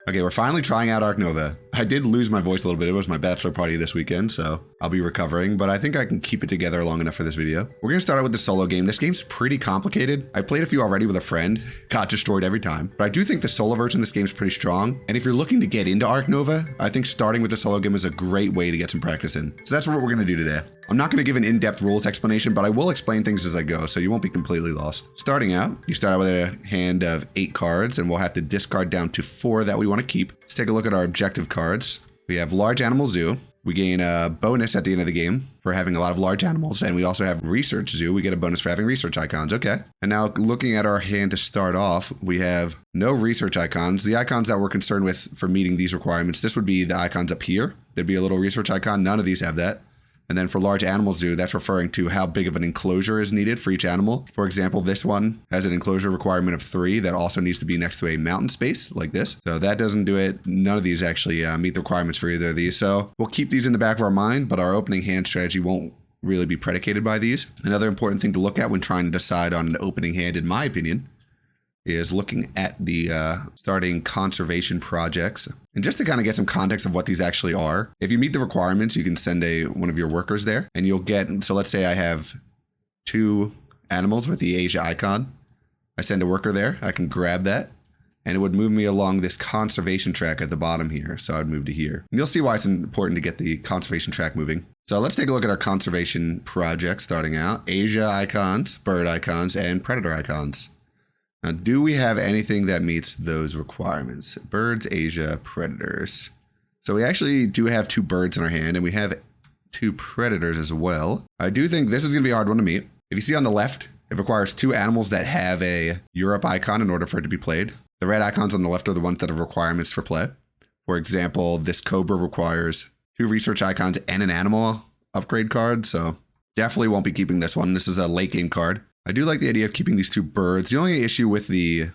Okay, we're finally trying out Ark Nova. I did lose my voice a little bit. It was my bachelor party this weekend, so I'll be recovering, but I think I can keep it together long enough for this video. We're gonna start out with the solo game. This game's pretty complicated. I played a few already with a friend, got destroyed every time, but I do think the solo version of this game's pretty strong. And if you're looking to get into Ark Nova, I think starting with the solo game is a great way to get some practice in. So that's what we're gonna do today. I'm not gonna give an in-depth rules explanation, but I will explain things as I go, so you won't be completely lost. Starting out, you start out with a hand of 8 cards, and we'll have to discard down to 4 that we wanna keep. Let's take a look at our objective cards. We have Large Animal Zoo. We gain a bonus at the end of the game for having a lot of large animals, and we also have Research Zoo. We get a bonus for having research icons. Okay. And now looking at our hand to start off, we have no research icons. The icons that we're concerned with for meeting these requirements, this would be the icons up here. There'd be a little research icon. None of these have that. And then for Large Animal Zoo, that's referring to how big of an enclosure is needed for each animal. For example, this one has an enclosure requirement of 3 that also needs to be next to a mountain space like this. So that doesn't do it. None of these actually meet the requirements for either of these. So we'll keep these in the back of our mind, but our opening hand strategy won't really be predicated by these. Another important thing to look at when trying to decide on an opening hand, in my opinion, is looking at the starting conservation projects. And just to kind of get some context of what these actually are, if you meet the requirements, you can send one of your workers there and you'll get, so let's say I have 2 animals with the Asia icon. I send a worker there, I can grab that and it would move me along this conservation track at the bottom here. So I'd move to here. And you'll see why it's important to get the conservation track moving. So let's take a look at our conservation project starting out. Asia icons, bird icons, and predator icons. Now, do we have anything that meets those requirements? Birds, Asia, predators. So we actually do have 2 birds in our hand and we have 2 predators as well. I do think this is going to be a hard one to meet. If you see on the left, it requires 2 animals that have a Europe icon in order for it to be played. The red icons on the left are the ones that have requirements for play. For example, this Cobra requires 2 research icons and an animal upgrade card. So definitely won't be keeping this one. This is a late game card. I do like the idea of keeping these 2 birds. The only issue with the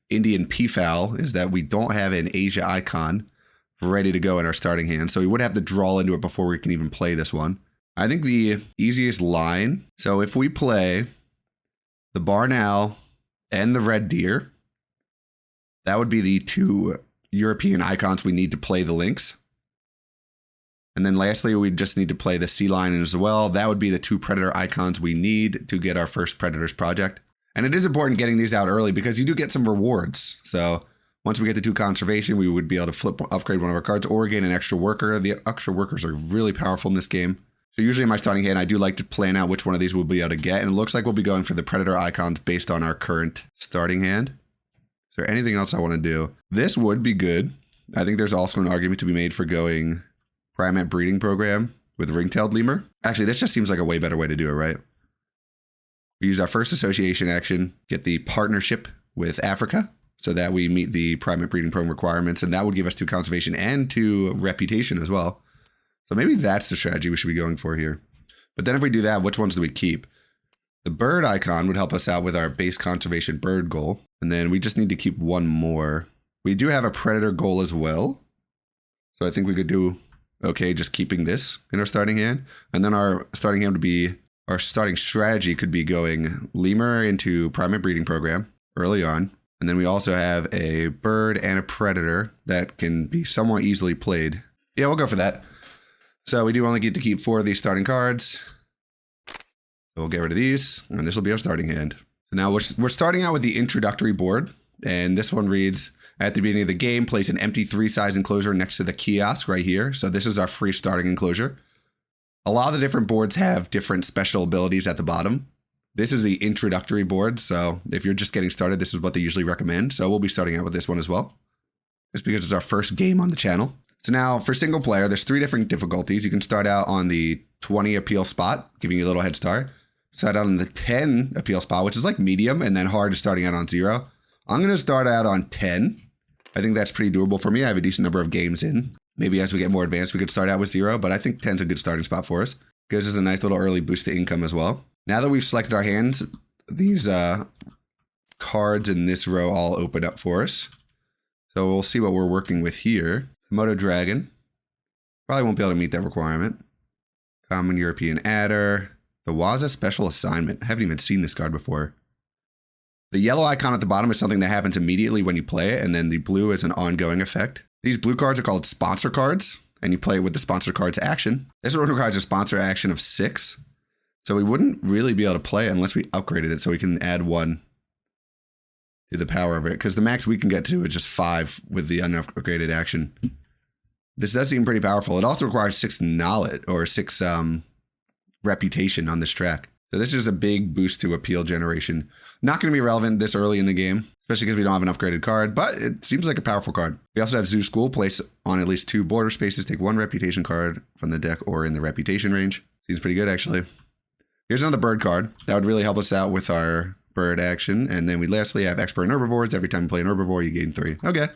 Indian peafowl is that we don't have an Asia icon ready to go in our starting hand. So we would have to draw into it before we can even play this one. I think the easiest line. So if we play the barn owl and the red deer, that would be the 2 European icons we need to play the lynx. And then lastly, we just need to play the sea lion as well. That would be the 2 predator icons we need to get our first predators project. And it is important getting these out early because you do get some rewards. So once we get the 2 conservation, we would be able to upgrade one of our cards or gain an extra worker. The extra workers are really powerful in this game. So usually in my starting hand, I do like to plan out which one of these we'll be able to get. And it looks like we'll be going for the predator icons based on our current starting hand. Is there anything else I want to do? This would be good. I think there's also an argument to be made for going primate breeding program with ring-tailed lemur. Actually, this just seems like a way better way to do it, right? We use our first association action, get the partnership with Africa so that we meet the primate breeding program requirements, and that would give us 2 conservation and 2 reputation as well. So maybe that's the strategy we should be going for here. But then if we do that, which ones do we keep? The bird icon would help us out with our base conservation bird goal, and then we just need to keep 1 more. We do have a predator goal as well, so I think we could do okay, just keeping this in our starting hand. And then our starting hand would be, our starting strategy could be going lemur into primate breeding program early on. And then we also have a bird and a predator that can be somewhat easily played. Yeah, we'll go for that. So we do only get to keep 4 of these starting cards. So we'll get rid of these, and this will be our starting hand. So now we're starting out with the introductory board, and this one reads, at the beginning of the game, place an empty 3-size enclosure next to the kiosk right here. So this is our free starting enclosure. A lot of the different boards have different special abilities at the bottom. This is the introductory board. So if you're just getting started, this is what they usually recommend. So we'll be starting out with this one as well, just because it's our first game on the channel. So now for single player, there's 3 different difficulties. You can start out on the 20 appeal spot, giving you a little head start. Start out on the 10 appeal spot, which is like medium, and then hard is starting out on 0. I'm going to start out on 10. I think that's pretty doable for me. I have a decent number of games in. Maybe as we get more advanced, we could start out with 0, but I think 10's a good starting spot for us. Gives us a nice little early boost to income as well. Now that we've selected our hands, these cards in this row all open up for us. So we'll see what we're working with here. Komodo Dragon. Probably won't be able to meet that requirement. Common European Adder. The Waza Special Assignment. I haven't even seen this card before. The yellow icon at the bottom is something that happens immediately when you play it, and then the blue is an ongoing effect. These blue cards are called sponsor cards, and you play it with the sponsor cards action. This one requires a sponsor action of 6. So we wouldn't really be able to play it unless we upgraded it so we can add 1 to the power of it. Because the max we can get to is just 5 with the unupgraded action. This does seem pretty powerful. It also requires 6 knowledge or 6 reputation on this track. So this is a big boost to appeal generation. Not going to be relevant this early in the game, especially because we don't have an upgraded card, but it seems like a powerful card. We also have Zoo School. Place on at least 2 border spaces. Take 1 reputation card from the deck or in the reputation range. Seems pretty good, actually. Here's another bird card. That would really help us out with our bird action. And then we lastly have expert in herbivores. Every time you play an herbivore, you gain 3. Okay.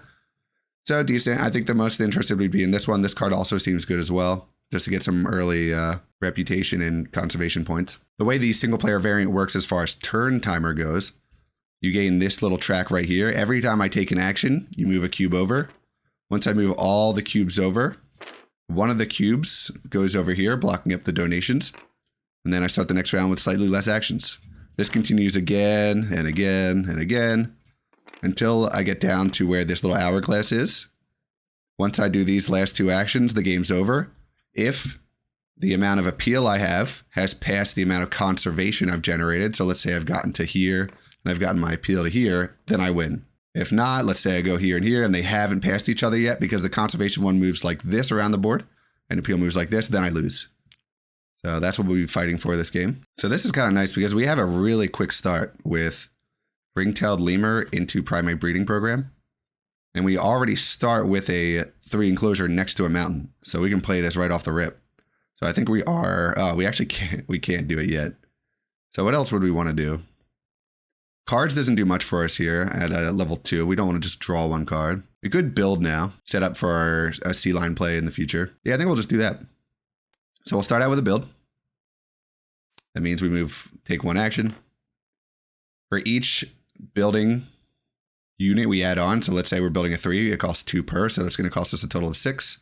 So decent. I think the most interested would be in this one. This card also seems good as well, just to get some early reputation and conservation points. The way the single player variant works as far as turn timer goes, you gain this little track right here. Every time I take an action, you move a cube over. Once I move all the cubes over, one of the cubes goes over here, blocking up the donations. And then I start the next round with slightly less actions. This continues again and again and again until I get down to where this little hourglass is. Once I do these last 2 actions, the game's over. If the amount of appeal I have has passed the amount of conservation I've generated, so let's say I've gotten to here and I've gotten my appeal to here, then I win. If not, let's say I go here and here and they haven't passed each other yet because the conservation one moves like this around the board and appeal moves like this, then I lose. So that's what we'll be fighting for this game. So this is kind of nice because we have a really quick start with ring-tailed lemur into primate breeding program. And we already start with a 3 enclosure next to a mountain. So we can play this right off the rip. So I think we are, we actually can't do it yet. So what else would we want to do? Cards doesn't do much for us here at level 2. We don't want to just draw 1 card. We could build now, set up for our sea line play in the future. Yeah, I think we'll just do that. So we'll start out with a build. That means we take 1 action. For each building unit we add on, so let's say we're building a 3, it costs 2 per, so it's going to cost us a total of 6.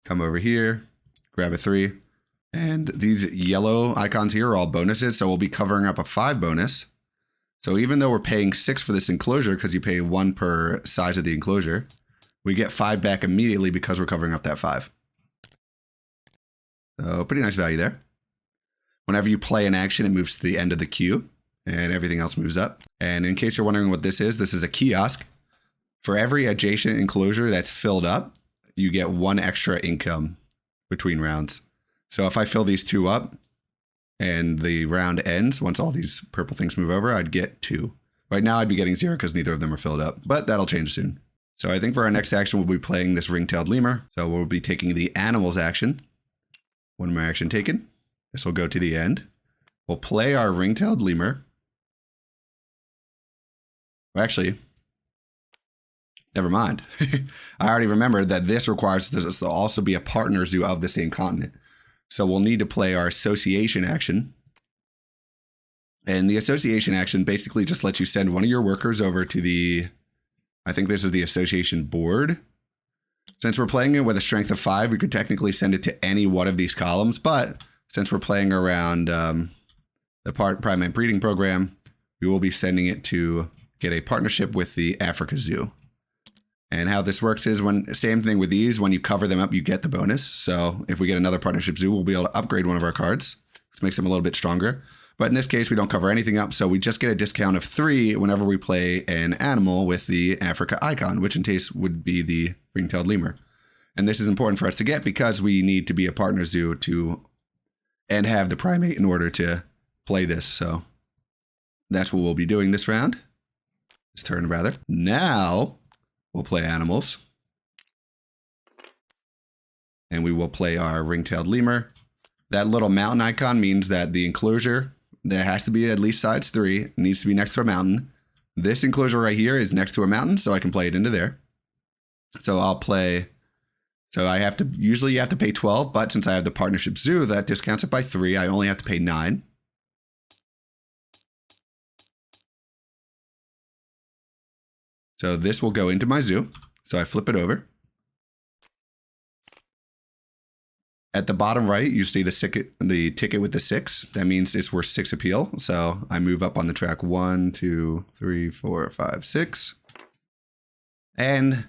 Come over here, grab a 3. And these yellow icons here are all bonuses, so we'll be covering up a 5 bonus. So even though we're paying 6 for this enclosure, because you pay 1 per size of the enclosure, we get 5 back immediately because we're covering up that 5. So pretty nice value there. Whenever you play an action, it moves to the end of the queue, and everything else moves up. And in case you're wondering what this is a kiosk. For every adjacent enclosure that's filled up, you get 1 extra income between rounds. So if I fill these 2 up and the round ends, once all these purple things move over, I'd get 2. Right now I'd be getting 0 because neither of them are filled up, but that'll change soon. So I think for our next action, we'll be playing this ring-tailed lemur. So we'll be taking the animals action. 1 more action taken. This will go to the end. We'll play our ring-tailed lemur. Well, actually, never mind. I already remembered that this requires this to also be a partner zoo of the same continent. So we'll need to play our association action. And the association action basically just lets you send one of your workers over to the, I think this is the association board. Since we're playing it with a strength of 5, we could technically send it to any one of these columns. But since we're playing around the primate breeding program, we will be sending it to get a partnership with the Africa Zoo. And how this works is same thing with these, when you cover them up, you get the bonus. So if we get another partnership zoo, we'll be able to upgrade one of our cards, which makes them a little bit stronger. But in this case, we don't cover anything up. So we just get a discount of 3 whenever we play an animal with the Africa icon, which in case would be the ring-tailed lemur. And this is important for us to get because we need to be a partner zoo and have the primate in order to play this. So that's what we'll be doing this turn rather. Now we'll play animals. And we will play our ring-tailed lemur. That little mountain icon means that the enclosure that has to be at least size 3 needs to be next to a mountain. This enclosure right here is next to a mountain, so I can play it into there. So I'll play. So usually you have to pay 12, but since I have the partnership zoo, that discounts it by 3. I only have to pay 9. So this will go into my zoo. So I flip it over. At the bottom right, you see the ticket with the 6. That means it's worth 6 appeal. So I move up on the track 1, 2, 3, 4, 5, 6. And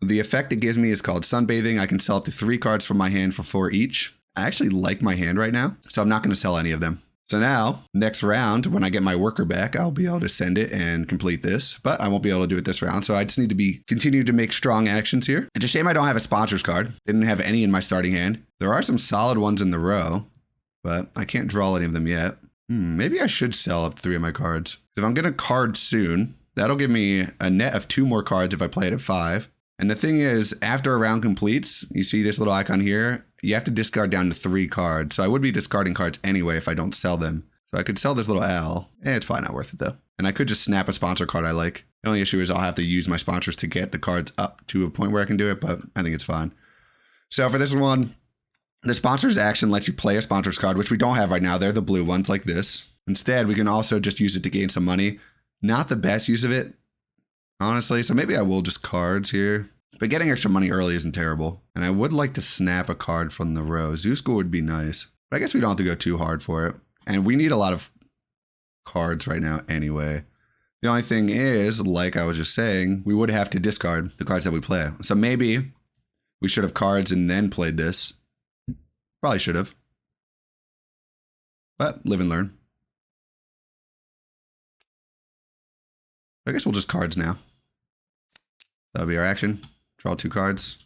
the effect it gives me is called Sunbathing. I can sell up to 3 cards from my hand for 4 each. I actually like my hand right now, so I'm not going to sell any of them. So now, next round, when I get my worker back, I'll be able to send it and complete this, but I won't be able to do it this round. So I just need to continue to make strong actions here. It's a shame I don't have a sponsors card. Didn't have any in my starting hand. There are some solid ones in the row, but I can't draw any of them yet. Maybe I should sell up 3 of my cards. If I'm going to card soon, that'll give me a net of 2 more cards if I play it at 5. And the thing is, after a round completes, you see this little icon here, you have to discard down to 3 cards. So I would be discarding cards anyway if I don't sell them. So I could sell this little L. It's probably not worth it though. And I could just snap a sponsor card I like. The only issue is I'll have to use my sponsors to get the cards up to a point where I can do it, but I think it's fine. So for this one, the sponsors action lets you play a sponsors card, which we don't have right now. They're the blue ones like this. Instead, we can also just use it to gain some money. Not the best use of it, honestly, so maybe I will just cards here. But getting extra money early isn't terrible. And I would like to snap a card from the row. Zuzko would be nice. But I guess we don't have to go too hard for it. And we need a lot of cards right now anyway. The only thing is, like I was just saying, we would have to discard the cards that we play. So maybe we should have cards and then played this. Probably should have. But live and learn. I guess we'll just cards now. That'll be our action. Draw 2 cards.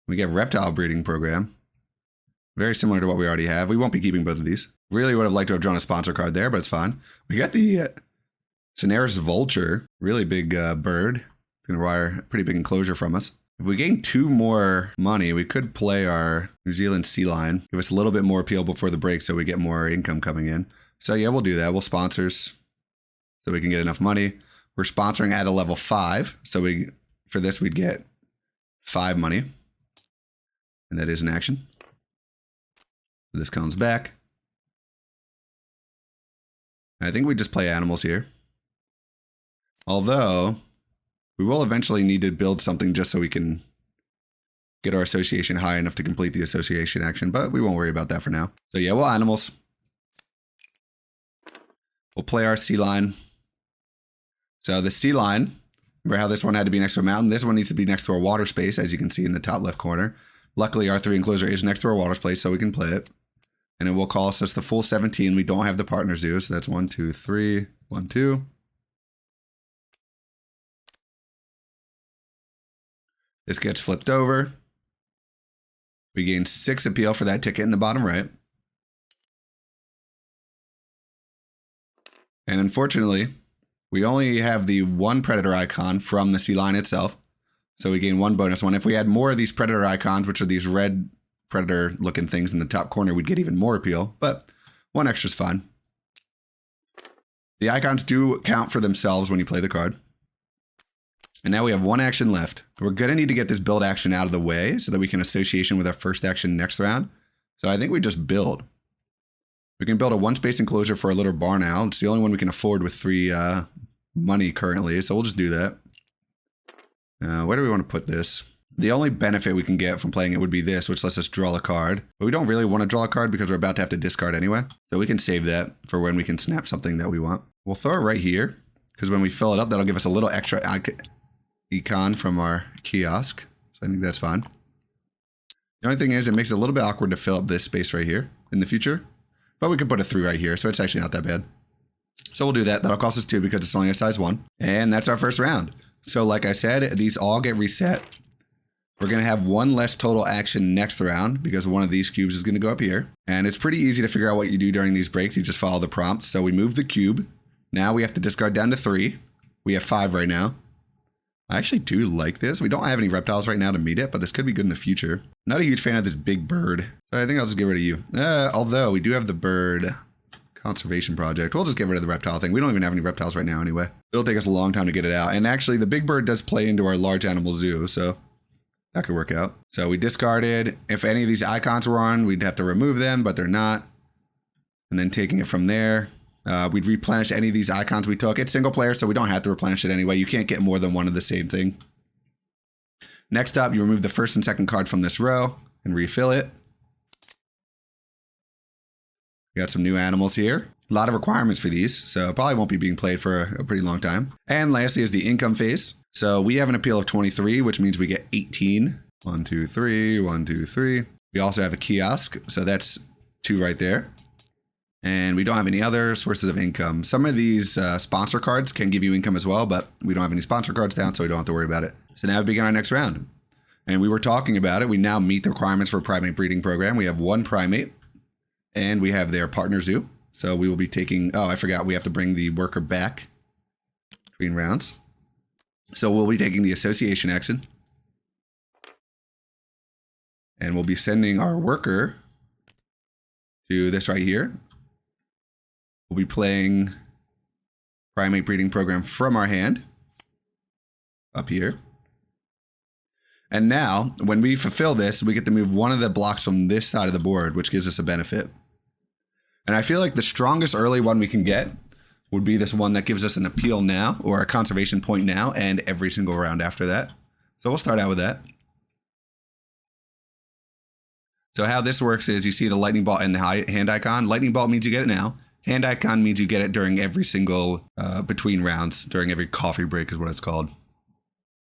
We get Reptile Breeding Program. Very similar to what we already have. We won't be keeping both of these. Really would have liked to have drawn a sponsor card there, but it's fine. We got the Cineris Vulture. Really big bird. It's going to require a pretty big enclosure from us. If we gain 2 more money, we could play our New Zealand Sea Lion. Give us a little bit more appeal before the break so we get more income coming in. So yeah, we'll do that. We'll sponsors so we can get enough money. We're sponsoring at a level 5. So for this, we'd get 5 money. And that is an action. This comes back. I think we just play animals here. Although, we will eventually need to build something just so we can get our association high enough to complete the association action, but we won't worry about that for now. So yeah, we'll animals. We'll play our sea lion. So the sea lion, remember how this one had to be next to a mountain? This one needs to be next to our water space, as you can see in the top left corner. Luckily, our 3 enclosure is next to our water space, so we can play it. And it will cost us the full 17. We don't have the partner zoo, so that's 1, 2, 3, 1, 2. This gets flipped over. We gain 6 appeal for that ticket in the bottom right. And unfortunately, we only have the 1 predator icon from the sea lion itself. So we gain 1 bonus one. If we had more of these predator icons, which are these red predator looking things in the top corner, we'd get even more appeal, but 1 extra is fine. The icons do count for themselves when you play the card. And now we have 1 action left. We're going to need to get this build action out of the way so that we can association with our first action next round. So I think we just build. We can build a 1-space enclosure for a little barn owl. It's the only one we can afford with 3 money currently, so we'll just do that. Where do we want to put this? The only benefit we can get from playing it would be this, which lets us draw a card. But we don't really want to draw a card because we're about to have to discard anyway. So we can save that for when we can snap something that we want. We'll throw it right here, because when we fill it up, that'll give us a little extra icon from our kiosk. So I think that's fine. The only thing is it makes it a little bit awkward to fill up this space right here in the future. But we could put a 3 right here, so it's actually not that bad. So we'll do that. That'll cost us 2 because it's only a size 1. And that's our first round. So like I said, these all get reset. We're going to have 1 less total action next round because one of these cubes is going to go up here. And it's pretty easy to figure out what you do during these breaks. You just follow the prompts. So we move the cube. Now we have to discard down to 3. We have 5 right now. I actually do like this. We don't have any reptiles right now to meet it, but this could be good in the future. Not a huge fan of this big bird. So I think I'll just get rid of you. Although we do have the bird conservation project. We'll just get rid of the reptile thing. We don't even have any reptiles right now anyway. It'll take us a long time to get it out. And actually the big bird does play into our large animal zoo. So that could work out. So we discarded. If any of these icons were on, we'd have to remove them, but they're not. And then taking it from there, we'd replenish any of these icons we took. It's single player, so we don't have to replenish it anyway. You can't get more than 1 of the same thing. Next up, you remove the 1st and 2nd card from this row and refill it. We got some new animals here. A lot of requirements for these, so probably won't be being played for a pretty long time. And lastly is the income phase. So we have an appeal of 23, which means we get 18. 1, 2, 3, 1, 2, 3. We also have a kiosk, so that's 2 right there. And we don't have any other sources of income. Some of these sponsor cards can give you income as well, but we don't have any sponsor cards down, so we don't have to worry about it. So now we begin our next round. And we were talking about it. We now meet the requirements for a primate breeding program. We have 1 primate, and we have their partner zoo. So we will be taking, oh, I forgot, we have to bring the worker back between rounds. So we'll be taking the association action. And we'll be sending our worker to this right here. We'll be playing primate breeding program from our hand up here. And now, when we fulfill this, we get to move one of the blocks from this side of the board, which gives us a benefit. And I feel like the strongest early one we can get would be this one that gives us an appeal now, or a conservation point now, and every single round after that. So we'll start out with that. So how this works is you see the lightning bolt and the hand icon. Lightning bolt means you get it now. Hand icon means you get it during every single between rounds, during every coffee break is what it's called.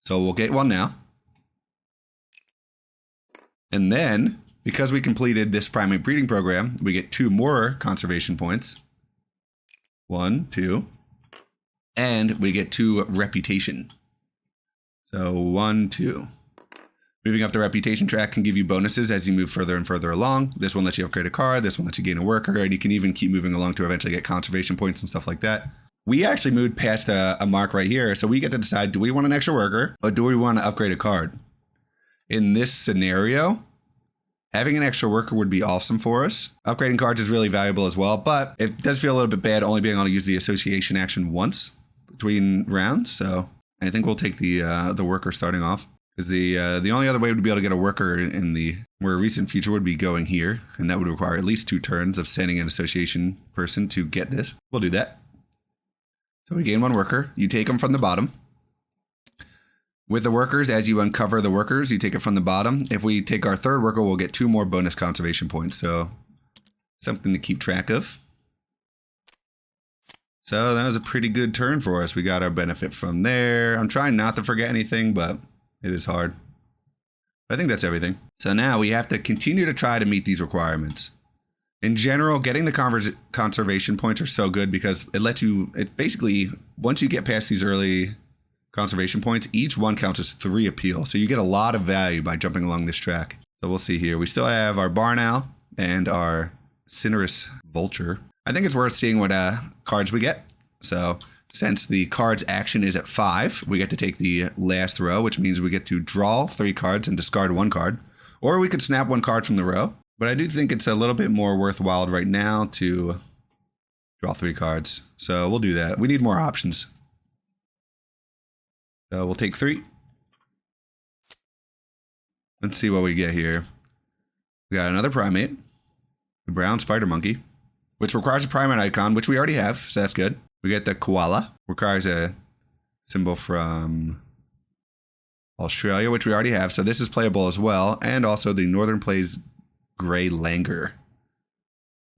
So we'll get one now. And then, because we completed this primate breeding program, we get 2 more conservation points. 1, 2. And we get 2 reputation. So 1, 2. Moving up the reputation track can give you bonuses as you move further and further along. This one lets you upgrade a card, this one lets you gain a worker, and you can even keep moving along to eventually get conservation points and stuff like that. We actually moved past a mark right here, so we get to decide, do we want an extra worker, or do we want to upgrade a card? In this scenario, having an extra worker would be awesome for us. Upgrading cards is really valuable as well, but it does feel a little bit bad only being able to use the association action once between rounds, so I think we'll take the worker starting off. Because the only other way to be able to get a worker in the more recent future would be going here, and that would require at least 2 turns of sending an association person to get this. We'll do that. So we gain 1 worker. You take them from the bottom. With the workers, as you uncover the workers, you take it from the bottom. If we take our 3rd worker, we'll get 2 more bonus conservation points. So something to keep track of. So that was a pretty good turn for us. We got our benefit from there. I'm trying not to forget anything, but it is hard. But I think that's everything. So now we have to continue to try to meet these requirements. In general, getting the conservation points are so good because it lets you, it basically, once you get past these early conservation points, each one counts as 3 appeal. So you get a lot of value by jumping along this track. So we'll see here. We still have our barn owl and our cinerous vulture. I think it's worth seeing what cards we get. So since the card's action is at 5, we get to take the last row, which means we get to draw 3 cards and discard 1 card. Or we could snap 1 card from the row. But I do think it's a little bit more worthwhile right now to draw 3 cards. So we'll do that. We need more options. So we'll take 3. Let's see what we get here. We got another primate, the brown spider monkey, which requires a primate icon, which we already have, so that's good. We get the koala, requires a symbol from Australia, which we already have, so this is playable as well, and also the Northern Plains Gray Langur.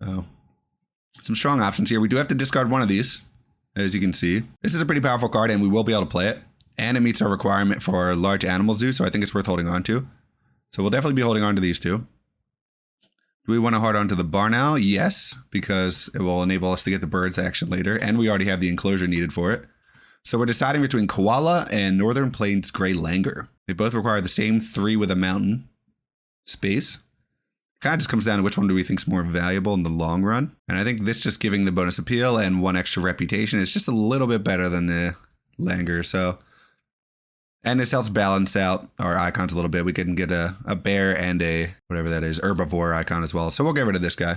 So, some strong options here. We do have to discard one of these, as you can see. This is a pretty powerful card, and we will be able to play it, and it meets our requirement for our large animal zoo, so I think it's worth holding on to. So we'll definitely be holding on to these 2. Do we want to hold on to the barn owl? Yes, because it will enable us to get the birds action later, and we already have the enclosure needed for it. So we're deciding between koala and Northern Plains Gray Langur. They both require the same 3 with a mountain space. Kind of just comes down to which one do we think is more valuable in the long run. And I think this just giving the bonus appeal and 1 extra reputation is just a little bit better than the Langur. So, and this helps balance out our icons a little bit. We can get a bear and a, whatever that is, herbivore icon as well. So we'll get rid of this guy.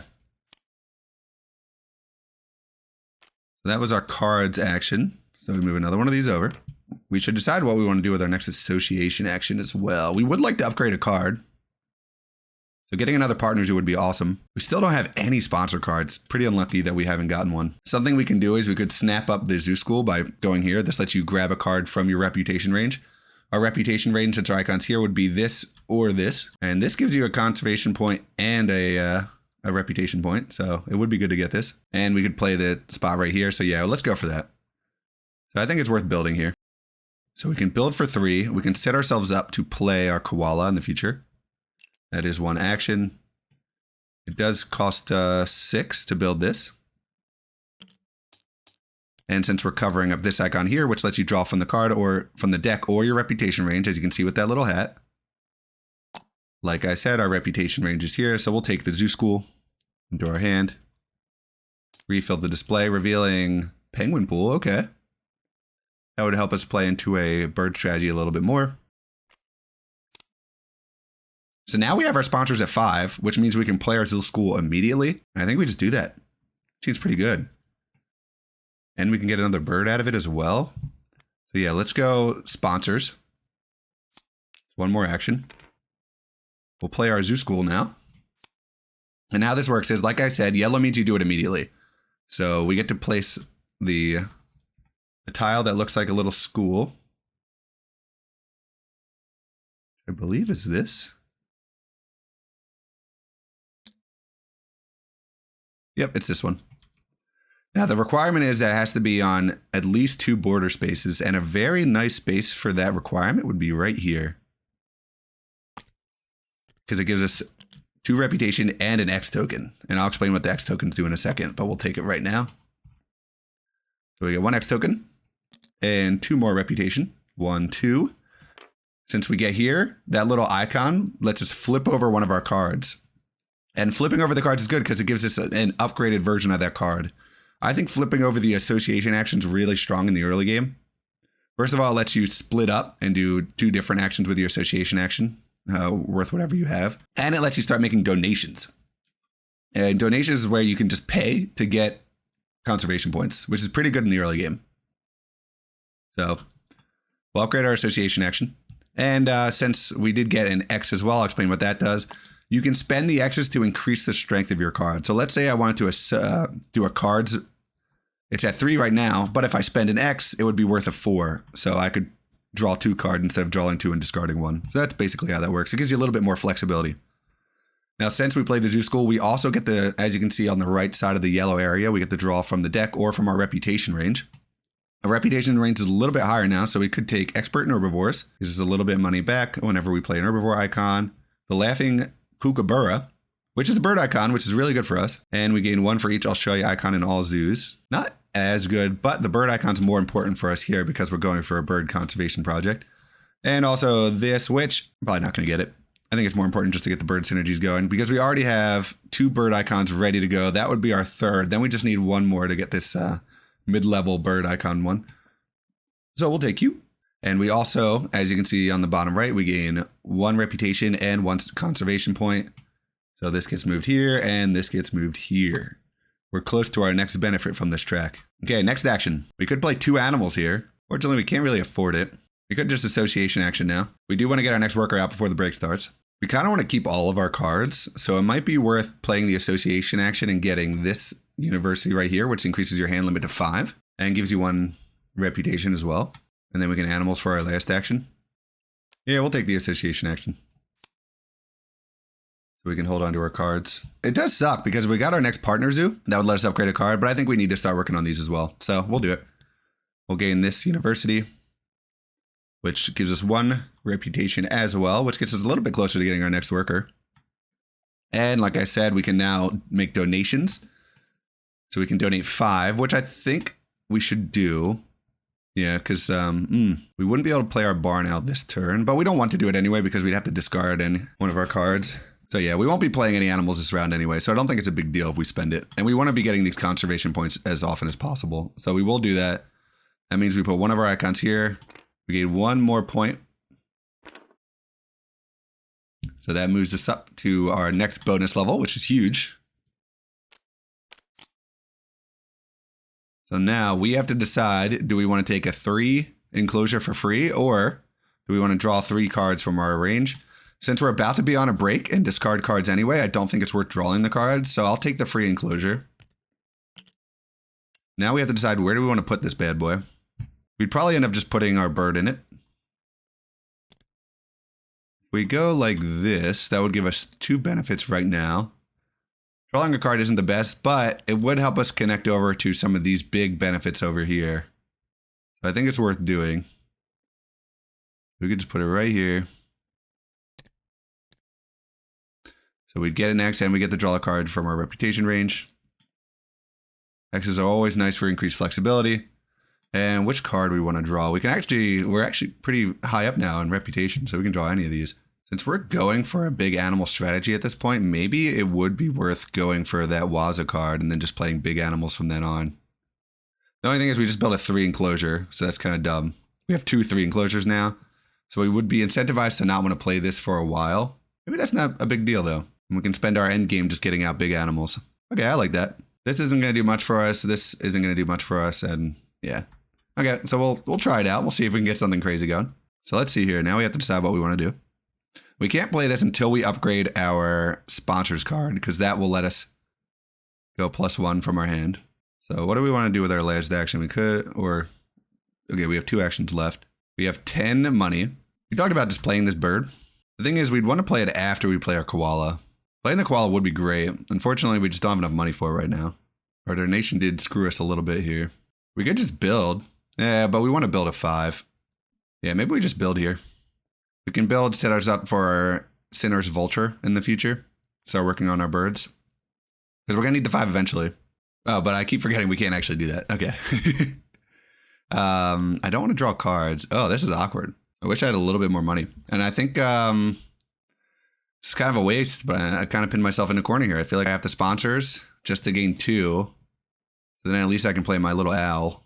So that was our cards action. So we move another one of these over. We should decide what we want to do with our next association action as well. We would like to upgrade a card. So getting another partner would be awesome. We still don't have any sponsor cards. Pretty unlucky that we haven't gotten one. Something we can do is we could snap up the zoo school by going here. This lets you grab a card from your reputation range. Our reputation range, since our icons here, would be this or this. And this gives you a conservation point and a a reputation point, so it would be good to get this. And we could play the spot right here, so yeah, let's go for that. So I think it's worth building here. So we can build for 3. We can set ourselves up to play our koala in the future. That is 1 action. It does cost 6 to build this. And since we're covering up this icon here, which lets you draw from the card or from the deck or your reputation range, as you can see with that little hat. Like I said, our reputation range is here, so we'll take the Zoo School into our hand. Refill the display, revealing Penguin Pool. Okay. That would help us play into a bird strategy a little bit more. So now we have our sponsors at 5, which means we can play our Zoo School immediately. And I think we just do that. Seems pretty good. And we can get another bird out of it as well. So yeah, let's go sponsors. One more action. We'll play our Zoo School now. And how this works is, like I said, yellow means you do it immediately. So we get to place the tile that looks like a little school. I believe is this. Yep, it's this one. Now, the requirement is that it has to be on at least 2 border spaces, and a very nice space for that requirement would be right here. Because it gives us 2 reputation and an X token. And I'll explain what the X tokens do in a second, but we'll take it right now. So we get 1 X token and 2 more reputation. 1, 2. Since we get here, that little icon lets us flip over one of our cards. And flipping over the cards is good because it gives us an upgraded version of that card. I think flipping over the association action is really strong in the early game. First of all, it lets you split up and do 2 different actions with your association action, worth whatever you have. And it lets you start making donations. And donations is where you can just pay to get conservation points, which is pretty good in the early game. So we'll upgrade our association action. And since we did get an X as well, I'll explain what that does. You can spend the X's to increase the strength of your card. So let's say I wanted to do a cards. It's at 3 right now, but if I spend an X, it would be worth a 4. So I could draw 2 cards instead of drawing 2 and discarding 1. So that's basically how that works. It gives you a little bit more flexibility. Now, since we played the Zoo School, we also get the, as you can see on the right side of the yellow area, we get to draw from the deck or from our reputation range. Our reputation range is a little bit higher now, so we could take Expert in Herbivores. This is a little bit of money back whenever we play an herbivore icon. The Laughing Kookaburra, which is a bird icon, which is really good for us. And we gain 1 for each Australia icon in all zoos. Not as good, but the bird icon's more important for us here because we're going for a bird conservation project. And also this, which I'm probably not going to get it. I think it's more important just to get the bird synergies going because we already have 2 bird icons ready to go. That would be our 3rd. Then we just need 1 more to get this mid-level bird icon one. So we'll take you. And we also, as you can see on the bottom right, we gain 1 reputation and 1 conservation point. So this gets moved here and this gets moved here. We're close to our next benefit from this track. Okay, next action. We could play 2 animals here. Fortunately, we can't really afford it. We could just association action now. We do want to get our next worker out before the break starts. We kind of want to keep all of our cards, so it might be worth playing the association action and getting this university right here, which increases your hand limit to 5 and gives you 1 reputation as well. And then we can animals for our last action. Yeah, we'll take the association action. So we can hold on to our cards. It does suck because we got our next partner zoo. That would let us upgrade a card, but I think we need to start working on these as well. So we'll do it. We'll gain this university, which gives us 1 reputation as well, which gets us a little bit closer to getting our next worker. And like I said, we can now make donations. So we can donate 5, which I think we should do. Yeah, because we wouldn't be able to play our barn out this turn, but we don't want to do it anyway because we'd have to discard one of our cards. So yeah, we won't be playing any animals this round anyway, so I don't think it's a big deal if we spend it. And we want to be getting these conservation points as often as possible. So we will do that. That means we put 1 of our icons here. We gain 1 more point. So that moves us up to our next bonus level, which is huge. So now we have to decide, do we want to take a 3 enclosure for free, or do we want to draw 3 cards from our range? Since we're about to be on a break and discard cards anyway, I don't think it's worth drawing the cards, so I'll take the free enclosure. Now we have to decide, where do we want to put this bad boy? We'd probably end up just putting our bird in it. If we go like this, that would give us 2 benefits right now. Drawing a card isn't the best, but it would help us connect over to some of these big benefits over here. So I think it's worth doing. We could just put it right here. So we'd get an X and we get to draw a card from our reputation range. X's are always nice for increased flexibility. And which card we want to draw? We're actually pretty high up now in reputation, so we can draw any of these. Since we're going for a big animal strategy at this point, maybe it would be worth going for that Waza card and then just playing big animals from then on. The only thing is we just built a 3 enclosure, so that's kind of dumb. We have 2 3 enclosures now, so we would be incentivized to not want to play this for a while. Maybe that's not a big deal though. And we can spend our end game just getting out big animals. Okay, I like that. This isn't going to do much for us. This isn't going to do much for us, and yeah. Okay, so we'll try it out. We'll see if we can get something crazy going. So let's see here. Now we have to decide what we want to do. We can't play this until we upgrade our sponsors card, because that will let us go +1 from our hand. So what do we want to do with our last action? Okay, we have 2 actions left. We have 10 money. We talked about just playing this bird. The thing is, we'd want to play it after we play our koala. Playing the koala would be great. Unfortunately, we just don't have enough money for it right now. Our donation did screw us a little bit here. We could just build. Yeah, but we want to build a 5. Yeah, maybe we just build here. We can build, set us up for our Sinner's Vulture in the future. Start working on our birds. Because we're going to need the 5 eventually. Oh, but I keep forgetting we can't actually do that. Okay. I don't want to draw cards. Oh, this is awkward. I wish I had a little bit more money. And I think it's kind of a waste, but I kind of pinned myself in a corner here. I feel like I have the sponsors just to gain 2. So then at least I can play my little owl.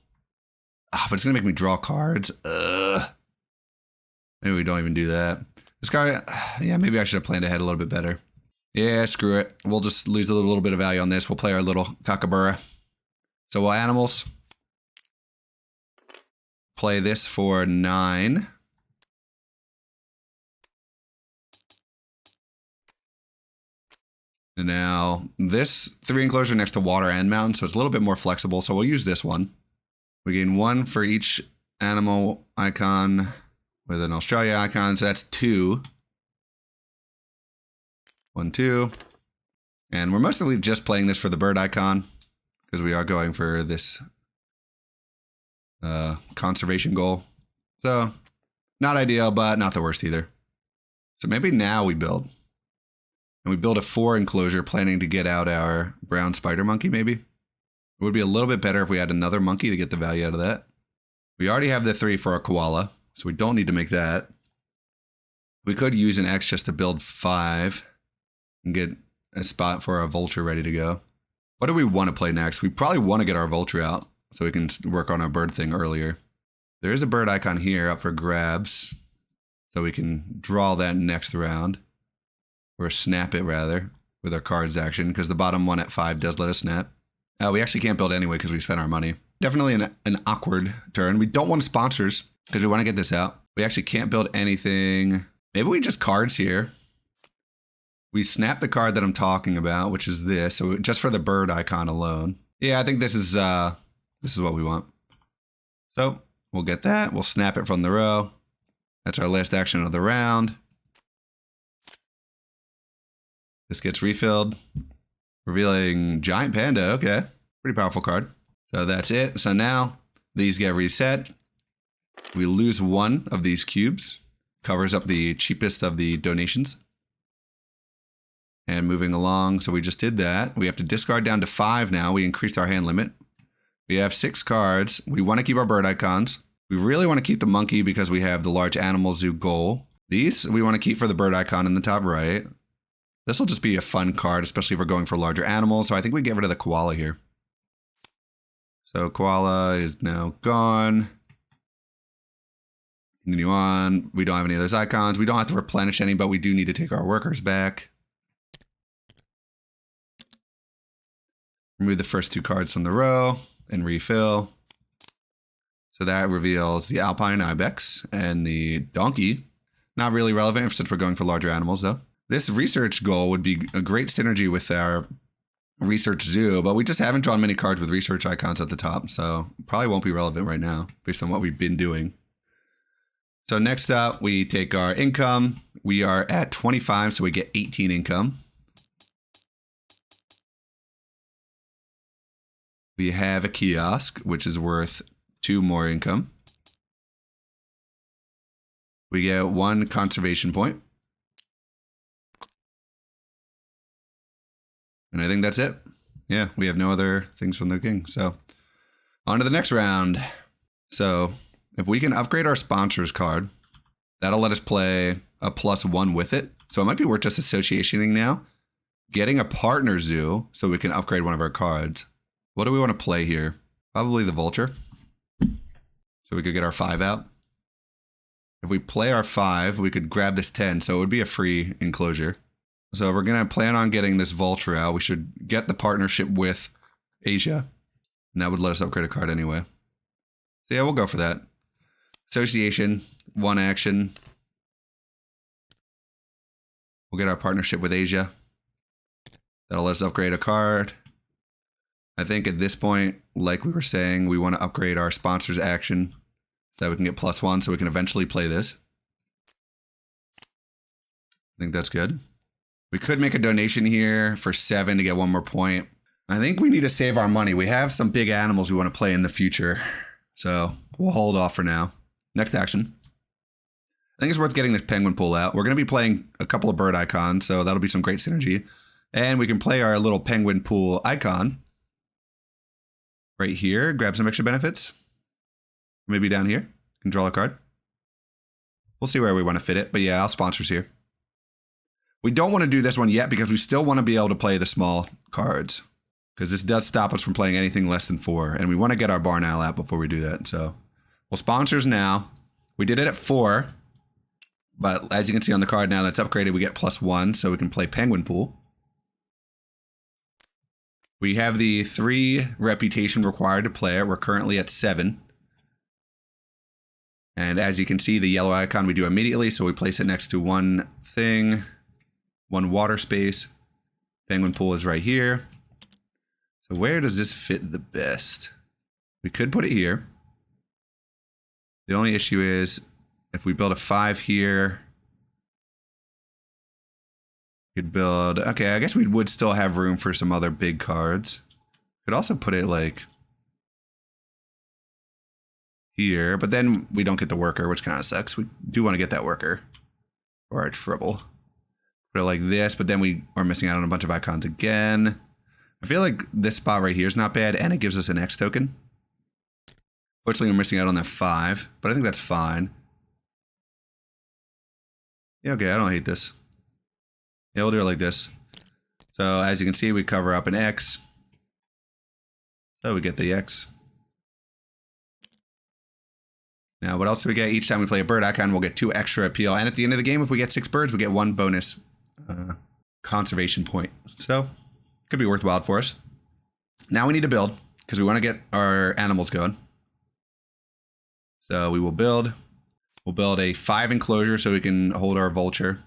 Oh, but it's going to make me draw cards. Maybe we don't even do that. This guy, yeah, maybe I should have planned ahead a little bit better. Yeah, screw it. We'll just lose a little bit of value on this. We'll play our little Kookaburra. So we'll animals. Play this for 9. And now this 3 enclosure next to water and mountain, so it's a little bit more flexible. So we'll use this one. We gain 1 for each animal icon with an Australia icon, so that's 2. 1, 2. And we're mostly just playing this for the bird icon because we are going for this conservation goal. So not ideal, but not the worst either. So maybe now we build. And we build a 4 enclosure planning to get out our brown spider monkey maybe. It would be a little bit better if we had another monkey to get the value out of that. We already have the 3 for our koala, so we don't need to make that. We could use an X just to build 5 and get a spot for our vulture ready to go. What do we want to play next? We probably want to get our vulture out so we can work on our bird thing earlier. There is a bird icon here up for grabs, so we can draw that next round. Or snap it rather, with our cards action, because the bottom one at 5 does let us snap. We actually can't build anyway because we spent our money. Definitely an awkward turn. We don't want sponsors because we want to get this out. We actually can't build anything. Maybe we just cards here. We snap the card that I'm talking about, which is this. So just for the bird icon alone. Yeah, I think this is what we want. So we'll get that. We'll snap it from the row. That's our last action of the round. This gets refilled, revealing Giant Panda. Okay, pretty powerful card. So that's it. So now these get reset. We lose 1 of these cubes. Covers up the cheapest of the donations. And moving along, so we just did that. We have to discard down to 5 now. We increased our hand limit. We have 6 cards. We want to keep our bird icons. We really want to keep the monkey because we have the large animal zoo goal. These we want to keep for the bird icon in the top right. This will just be a fun card, especially if we're going for larger animals. So I think we get rid of the koala here. So koala is now gone. Continue on. We don't have any of those icons. We don't have to replenish any, but we do need to take our workers back. Remove the first 2 cards from the row and refill. So that reveals the Alpine Ibex and the donkey. Not really relevant since we're going for larger animals though. This research goal would be a great synergy with our research zoo, but we just haven't drawn many cards with research icons at the top, so probably won't be relevant right now based on what we've been doing. So next up, we take our income. We are at 25, so we get 18 income. We have a kiosk, which is worth 2 more income. We get 1 conservation point. And I think that's it. Yeah, we have no other things from the king. So on to the next round. So if we can upgrade our sponsors card, that'll let us play a +1 with it. So it might be worth just associationing now. Getting a partner zoo so we can upgrade one of our cards. What do we want to play here? Probably the vulture. So we could get our 5 out. If we play our 5, we could grab this 10. So it would be a free enclosure. So if we're going to plan on getting this vulture out, we should get the partnership with Asia. And that would let us upgrade a card anyway. So yeah, we'll go for that. Association, 1 action. We'll get our partnership with Asia. That'll let us upgrade a card. I think at this point, like we were saying, we want to upgrade our sponsor's action so that we can get +1 so we can eventually play this. I think that's good. We could make a donation here for 7 to get 1 more point. I think we need to save our money. We have some big animals we want to play in the future. So we'll hold off for now. Next action. I think it's worth getting this penguin pool out. We're going to be playing a couple of bird icons, so that'll be some great synergy. And we can play our little penguin pool icon right here. Grab some extra benefits. Maybe down here. Can draw a card. We'll see where we want to fit it. But yeah, I'll sponsors here. We don't want to do this one yet because we still want to be able to play the small cards. Because this does stop us from playing anything less than 4. And we want to get our barn owl out before we do that. So we'll sponsors now. We did it at 4. But as you can see on the card now that's upgraded, we get +1. So we can play penguin pool. We have the 3 reputation required to play it. We're currently at 7. And as you can see, the yellow icon we do immediately. So we place it next to 1 thing, 1 water space. Penguin pool is right here. So where does this fit the best? We could put it here. The only issue is if we build a 5 here, we could build, okay, I guess we would still have room for some other big cards. Could also put it like here, but then we don't get the worker, which kind of sucks. We do want to get that worker or our trouble. Put it like this, but then we are missing out on a bunch of icons again. I feel like this spot right here is not bad, and it gives us an X token. Fortunately, we're missing out on that 5, but I think that's fine. Yeah, okay, I don't hate this. Yeah, we'll do it like this. So as you can see, we cover up an X. So we get the X. Now, what else do we get? Each time we play a bird icon, we'll get 2 extra appeal. And at the end of the game, if we get 6 birds, we get 1 bonus conservation point. So could be worthwhile for us. Now we need to build because we want to get our animals going. So we will build. We'll build a 5 enclosure so we can hold our vulture.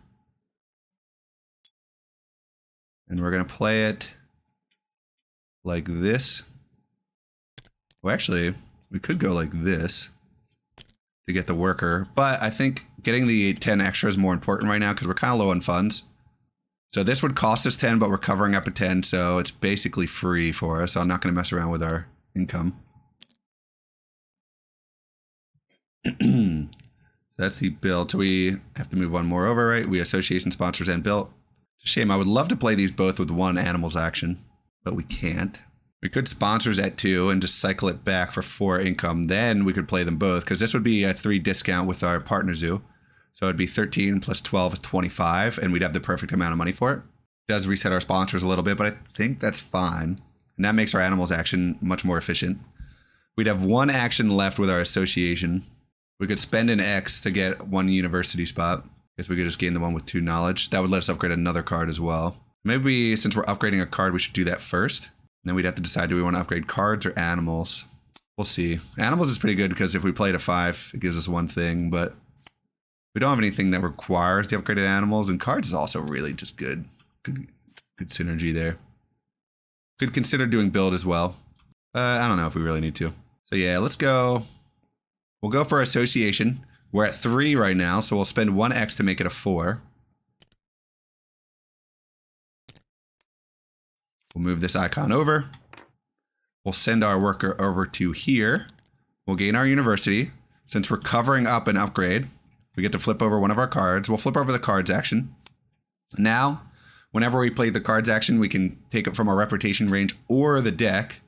And we're going to play it like this. Well, actually, we could go like this to get the worker. But I think getting the 10 extra is more important right now because we're kind of low on funds. So this would cost us 10, but we're covering up a 10. So it's basically free for us. So I'm not going to mess around with our income. So that's the build. So we have to move 1 more over, right? We association sponsors and built. It's a shame. I would love to play these both with 1 animals action, but we can't. We could sponsors at 2 and just cycle it back for 4 income. Then we could play them both because this would be a 3 discount with our partner zoo. So it'd be 13 plus 12 is 25 and we'd have the perfect amount of money for it. It does reset our sponsors a little bit, but I think that's fine. And that makes our animals action much more efficient. We'd have 1 action left with our association. We could spend an X to get 1 university spot. I guess we could just gain the 1 with 2 knowledge. That would let us upgrade another card as well. Maybe since we're upgrading a card, we should do that first. And then we'd have to decide, do we want to upgrade cards or animals? We'll see. Animals is pretty good because if we played a 5, it gives us 1 thing, but we don't have anything that requires the upgraded animals. And cards is also really just good. Good synergy there. Could consider doing build as well. I don't know if we really need to. So yeah, let's go. We'll go for association. We're at 3 right now, so we'll spend 1 X to make it a 4. We'll move this icon over. We'll send our worker over to here. We'll gain our university. Since we're covering up an upgrade, we get to flip over one of our cards. We'll flip over the cards action. Now, whenever we play the cards action, we can take it from our reputation range or the deck.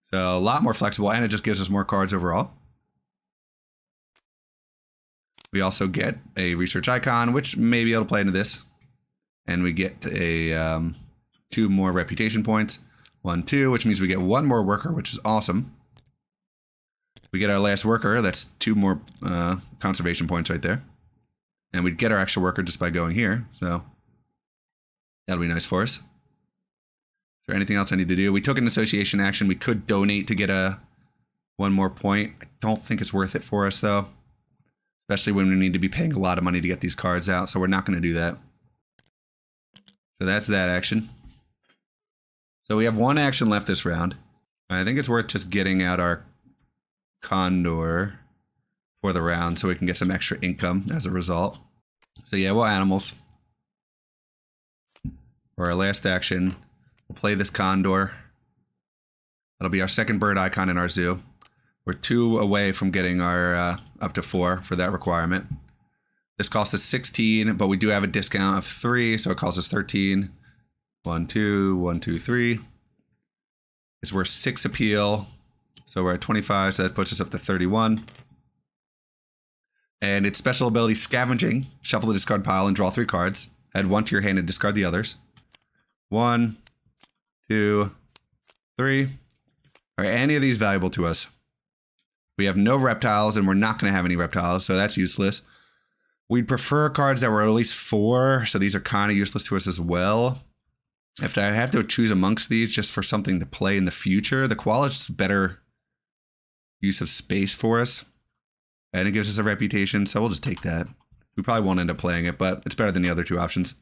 So a lot more flexible, and it just gives us more cards overall. We also get a research icon, which may be able to play into this. And we get a 2 more reputation points. 1, 2, which means we get 1 more worker, which is awesome. We get our last worker. That's 2 more conservation points right there. And we'd get our extra worker just by going here. So that'll be nice for us. Is there anything else I need to do? We took an association action. We could donate to get 1 more point. I don't think it's worth it for us, though. Especially when we need to be paying a lot of money to get these cards out. So we're not going to do that. So that's that action. So we have 1 action left this round. I think it's worth just getting out our Condor for the round so we can get some extra income as a result. So yeah, we'll animals. For our last action, we'll play this Condor. That'll be our second bird icon in our zoo. We're 2 away from getting our up to 4 for that requirement. This costs us 16, but we do have a discount of 3, so it costs us 13. 1, 2, 1, 2, 3. It's worth 6 appeal. So we're at 25, so that puts us up to 31. And its special ability, Scavenging. Shuffle the discard pile and draw 3 cards. Add 1 to your hand and discard the others. 1, 2, 3. Are any of these valuable to us? We have no reptiles, and we're not going to have any reptiles, so that's useless. We'd prefer cards that were at least 4, so these are kind of useless to us as well. If I have to choose amongst these just for something to play in the future, the Koala's just better use of space for us. And it gives us a reputation, so we'll just take that. We probably won't end up playing it, but it's better than the other 2 options.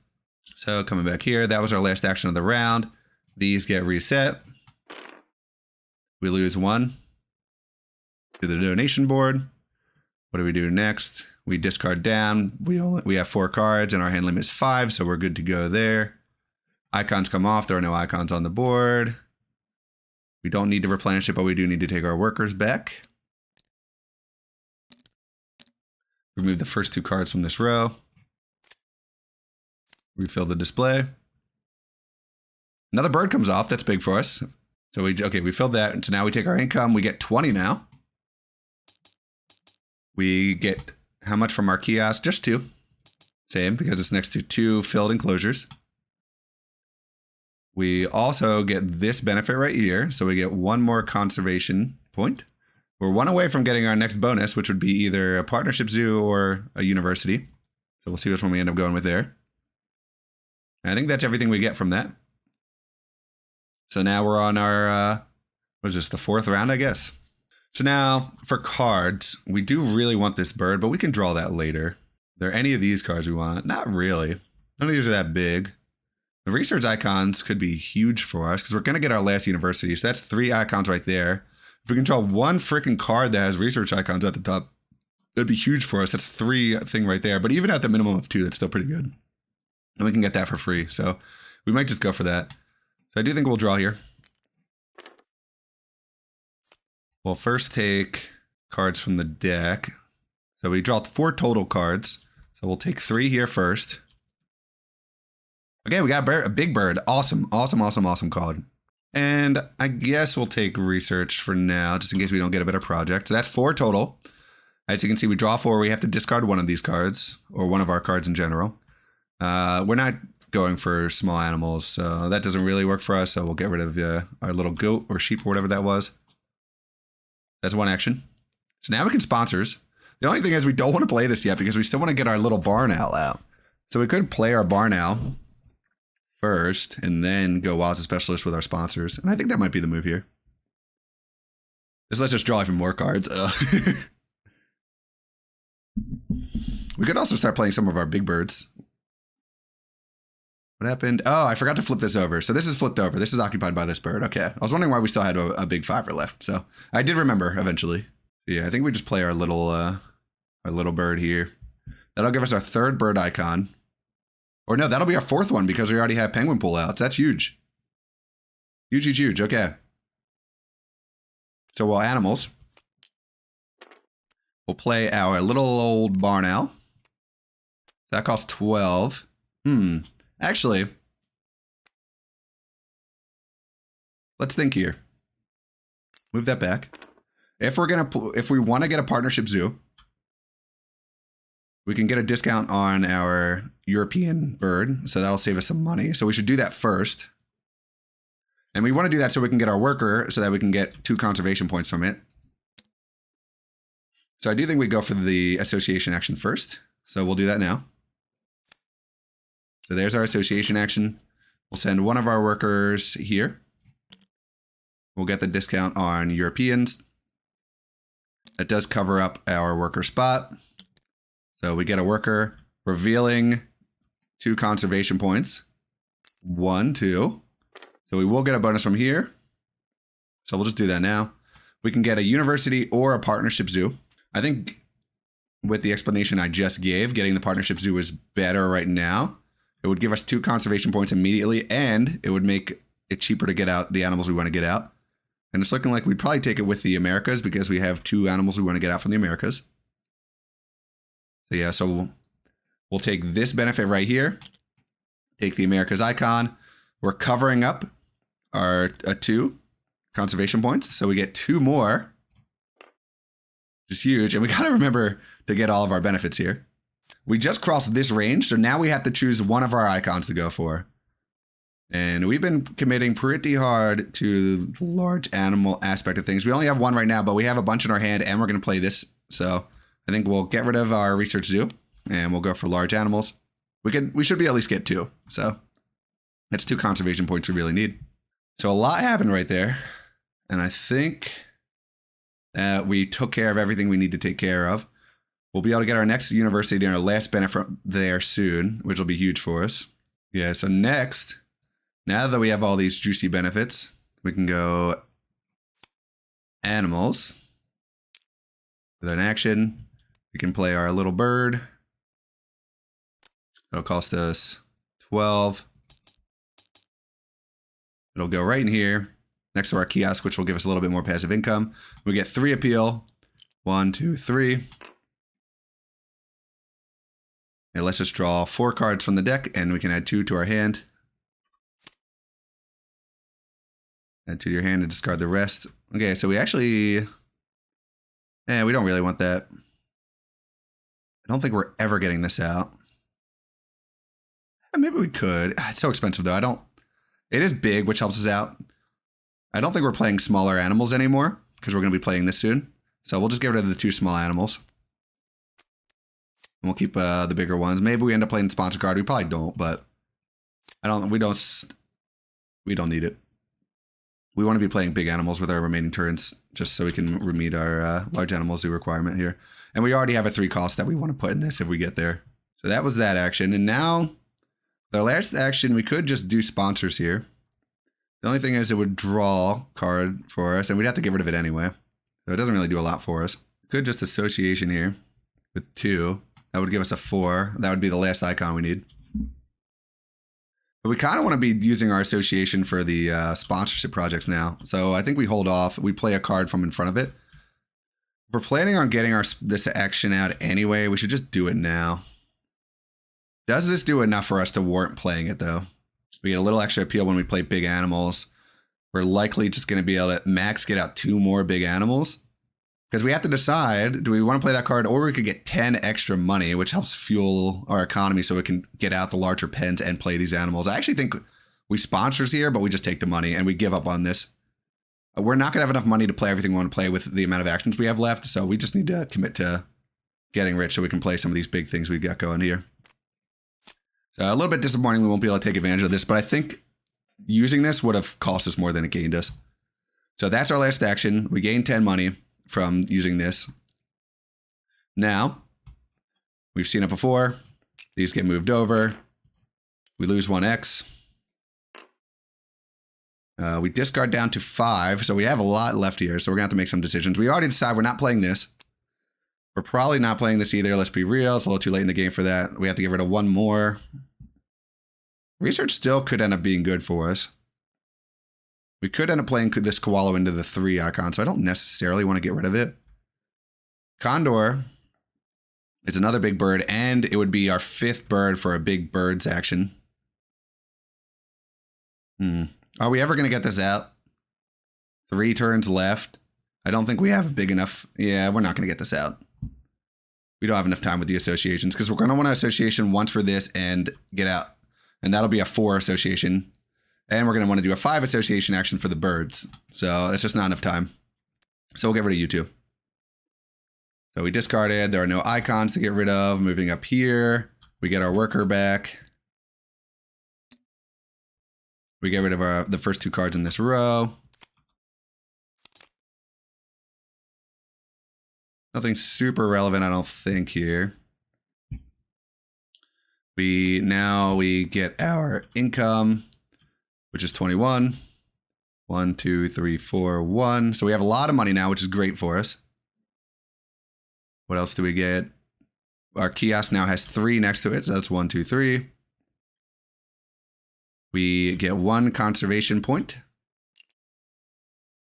So coming back here, that was our last action of the round. These get reset. We lose 1 to the donation board. What do we do next? We discard down. We have 4 cards and our hand limit is 5, so we're good to go there. Icons come off. There are no icons on the board. We don't need to replenish it, but we do need to take our workers back. Remove the first 2 cards from this row. Refill the display. Another bird comes off. That's big for us. So we filled that. And so now we take our income. We get 20 now. We get how much from our kiosk? Just 2. Same, because it's next to 2 filled enclosures. We also get this benefit right here. So we get 1 more conservation point. We're 1 away from getting our next bonus, which would be either a partnership zoo or a university. So we'll see which one we end up going with there. And I think that's everything we get from that. So now we're on our, what is this, the 4th round, I guess. So now for cards, we do really want this bird, but we can draw that later. Are there any of these cards we want? Not really. None of these are that big. The research icons could be huge for us because we're going to get our last university. So that's 3 icons right there. If we can draw 1 freaking card that has research icons at the top, that'd be huge for us. That's 3 thing right there. But even at the minimum of 2, that's still pretty good. And we can get that for free. So we might just go for that. So I do think we'll draw here. We'll first take cards from the deck. So we draw 4 total cards. So we'll take 3 here first. Okay, we got a big bird. Awesome, awesome, awesome, awesome card. And I guess we'll take research for now, just in case we don't get a better project. So that's 4 total. As you can see, we draw 4. We have to discard 1 of these cards, or 1 of our cards in general. We're not going for small animals, so that doesn't really work for us. So we'll get rid of our little goat or sheep or whatever that was. That's 1 action. So now we can sponsors. The only thing is we don't want to play this yet because we still want to get our little barn owl out. So we could play our barn owl first and then go wild as a specialist with our sponsors. And I think that might be the move here. This lets us draw even more cards. We could also start playing some of our big birds. What happened? Oh, I forgot to flip this over. So this is flipped over. This is occupied by this bird. Okay. I was wondering why we still had a big 5er left. So I did remember eventually. Yeah, I think we just play our little bird here. That'll give us our 3rd bird icon. Or no, that'll be our 4th one because we already have penguin pull outs. That's huge. Huge, huge, huge. Okay. So while animals, we'll play our little old barn owl. So that costs 12. Actually, let's think here. Move that back. If we want to get a partnership zoo, we can get a discount on our European bird, so that'll save us some money. So we should do that first. And we want to do that so we can get our worker, so that we can get 2 conservation points from it. So I do think we go for the association action first. So we'll do that now. So there's our association action. We'll send one of our workers here. We'll get the discount on Europeans. That does cover up our worker spot. So we get a worker, revealing 2 conservation points. 1, 2. So we will get a bonus from here. So we'll just do that now. We can get a university or a partnership zoo. I think with the explanation I just gave, getting the partnership zoo is better right now. It would give us 2 conservation points immediately, and it would make it cheaper to get out the animals we want to get out. And it's looking like we'd probably take it with the Americas because we have 2 animals we want to get out from the Americas. So yeah, so we'll take this benefit right here. Take the Americas icon. We're covering up our 2 conservation points. So we get 2 more, which is huge. And we got to remember to get all of our benefits here. We just crossed this range. So now we have to choose one of our icons to go for. And we've been committing pretty hard to the large animal aspect of things. We only have 1 right now, but we have a bunch in our hand and we're going to play this. So I think we'll get rid of our research zoo and we'll go for large animals. We should be at least get 2. So that's 2 conservation points we really need. So a lot happened right there. And I think that we took care of everything we need to take care of. We'll be able to get our next university and our last benefit there soon, which will be huge for us. Yeah, so next, now that we have all these juicy benefits, we can go animals. With an action, we can play our little bird. It'll cost us 12. It'll go right in here next to our kiosk, which will give us a little bit more passive income. We get 3 appeal. 1, 2, 3. And let's just draw 4 cards from the deck and we can add 2 to our hand. Add 2 to your hand and discard the rest. Okay, so we actually... we don't really want that. I don't think we're ever getting this out. Maybe we could. It's so expensive though. It is big, which helps us out. I don't think we're playing smaller animals anymore because we're going to be playing this soon. So we'll just get rid of the 2 small animals. And we'll keep the bigger ones. Maybe we end up playing the sponsor card. We probably don't, but we don't need it. We want to be playing big animals with our remaining turns just so we can meet our large animal zoo requirement here. And we already have a 3 cost that we want to put in this if we get there. So that was that action. And now the last action, we could just do sponsors here. The only thing is it would draw card for us and we'd have to get rid of it anyway. So it doesn't really do a lot for us. We could just association here with 2. That would give us a 4. That would be the last icon we need. But we kind of want to be using our association for the sponsorship projects now. So I think we hold off. We play a card from in front of it. If we're planning on getting this action out anyway, we should just do it now. Does this do enough for us to warrant playing it though? We get a little extra appeal when we play big animals. We're likely just going to be able to max get out 2 more big animals. Because we have to decide, do we want to play that card or we could get 10 extra money, which helps fuel our economy so we can get out the larger pens and play these animals. I actually think we sponsors here, but we just take the money and we give up on this. We're not going to have enough money to play everything we want to play with the amount of actions we have left. So we just need to commit to getting rich so we can play some of these big things we've got going here. So a little bit disappointing we won't be able to take advantage of this, but I think using this would have cost us more than it gained us. So that's our last action. We gained 10 money from using this. Now, we've seen it before. These get moved over. We lose 1x. We discard down to 5, so we have a lot left here, so we're going to have to make some decisions. We already decided we're not playing this. We're probably not playing this either, let's be real. It's a little too late in the game for that. We have to get rid of 1 more. Research still could end up being good for us. We could end up playing this koala into the 3 icon, so I don't necessarily want to get rid of it. Condor is another big bird, and it would be our 5th bird for a big birds action. Are we ever going to get this out? 3 turns left. I don't think we have a big enough. Yeah, we're not going to get this out. We don't have enough time with the associations because we're going to want an association once for this and get out. And that'll be a 4 association. And we're going to want to do a 5 association action for the birds. So that's just not enough time. So we'll get rid of you 2. So we discarded. There are no icons to get rid of. Moving up here, we get our worker back. We get rid of the first 2 cards in this row. Nothing super relevant, I don't think, here. Now we get our income, which is 21. 1, 2, 3, 4, 1. So we have a lot of money now, which is great for us. What else do we get? Our kiosk now has 3 next to it, so that's 1, 2, 3. We get 1 conservation point.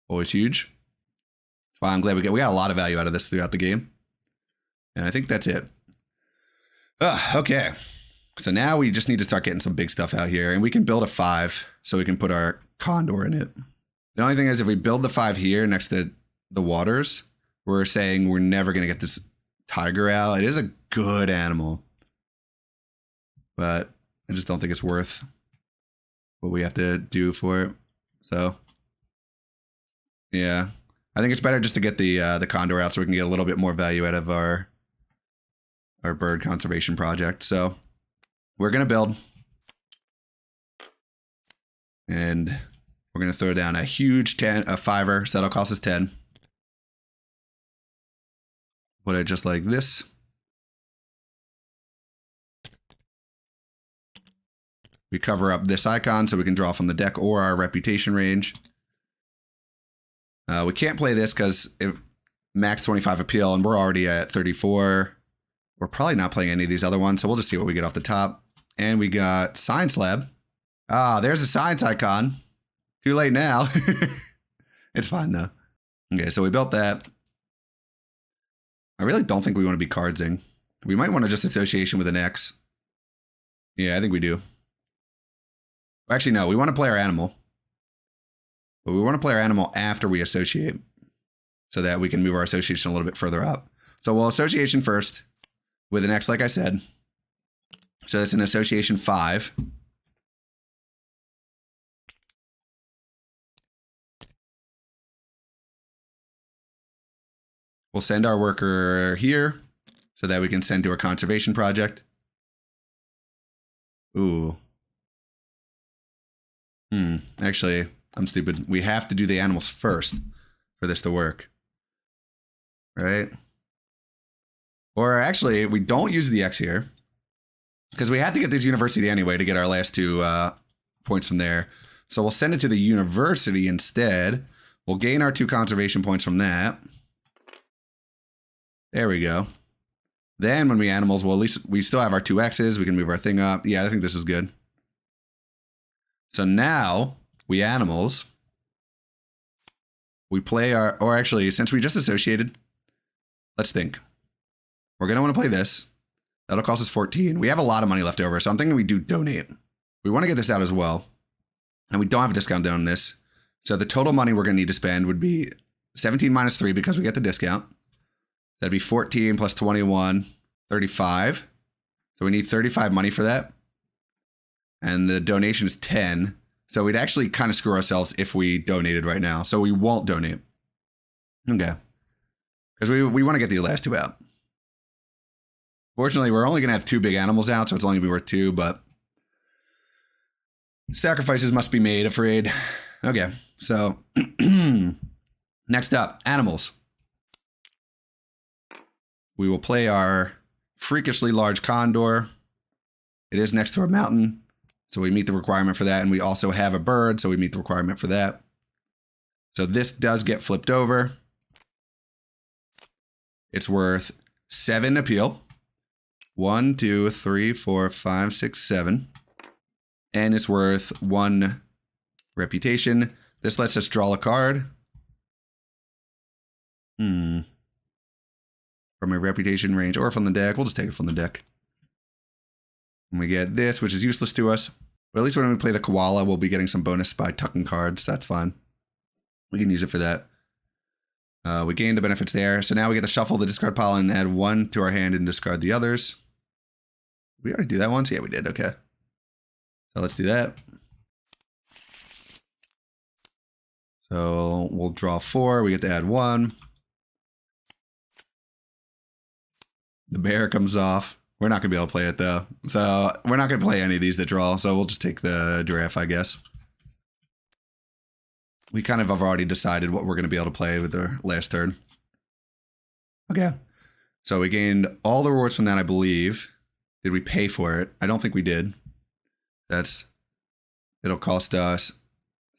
Always huge. Wow, I'm glad we got a lot of value out of this throughout the game. And I think that's it. Okay. So now we just need to start getting some big stuff out here. And we can build a 5 so we can put our condor in it. The only thing is if we build the 5 here next to the waters, we're saying we're never going to get this tiger out. It is a good animal. But I just don't think it's worth what we have to do for it. So, yeah. I think it's better just to get the condor out so we can get a little bit more value out of our bird conservation project. So we're going to build. And we're going to throw down a huge 5er, so that'll cost us 10. Put it just like this. We cover up this icon so we can draw from the deck or our reputation range. We can't play this because max 25 appeal, and we're already at 34. We're probably not playing any of these other ones, so we'll just see what we get off the top. And we got Science Lab. Ah, there's a science icon. Too late now. It's fine, though. Okay, so we built that. I really don't think we want to be cardsing. We might want to just association with an X. Yeah, I think we do. Actually, no, we want to play our animal. But we want to play our animal after we associate so that we can move our association a little bit further up. So we'll association first with an X, like I said. So that's an association 5. We'll send our worker here so that we can send to our conservation project. Ooh. Actually, I'm stupid. We have to do the animals first for this to work. Right? Or actually, we don't use the X here because we had to get this university anyway to get our last 2 points from there. So we'll send it to the university instead. We'll gain our 2 conservation points from that. There we go. Then when we animals, well, at least we still have our 2 X's. We can move our thing up. Yeah, I think this is good. So now we animals. We play our, or actually, since we just associated, let's think. We're going to want to play this. That'll cost us 14. We have a lot of money left over, so I'm thinking we do donate. We want to get this out as well. And we don't have a discount on this. So the total money we're going to need to spend would be 17 minus 3 because we get the discount. That'd be 14 plus 21, 35. So we need 35 money for that. And the donation is 10. So we'd actually kind of screw ourselves if we donated right now. So we won't donate. Okay. Because we want to get the last 2 out. Fortunately, we're only going to have 2 big animals out, so it's only going to be worth 2, but sacrifices must be made, afraid. Okay, so next up, animals. We will play our freakishly large condor. It is next to a mountain, so we meet the requirement for that, and we also have a bird, so we meet the requirement for that. So this does get flipped over. It's worth 7 appeal. 1, 2, 3, 4, 5, 6, 7. And it's worth 1 reputation. This lets us draw a card. From a reputation range or from the deck. We'll just take it from the deck. And we get this, which is useless to us. But at least when we play the Koala, we'll be getting some bonus by tucking cards. That's fine. We can use it for that. We gained the benefits there. So now we get to shuffle the discard pile and add one to our hand and discard the others. We already do that once? Yeah, we did. Okay. So let's do that. So we'll draw 4. We get to add 1. The bear comes off. We're not going to be able to play it, though. So we're not going to play any of these that draw. So we'll just take the giraffe, I guess. We kind of have already decided what we're going to be able to play with our last turn. Okay. So we gained all the rewards from that, I believe. Did we pay for it? I don't think we did. It'll cost us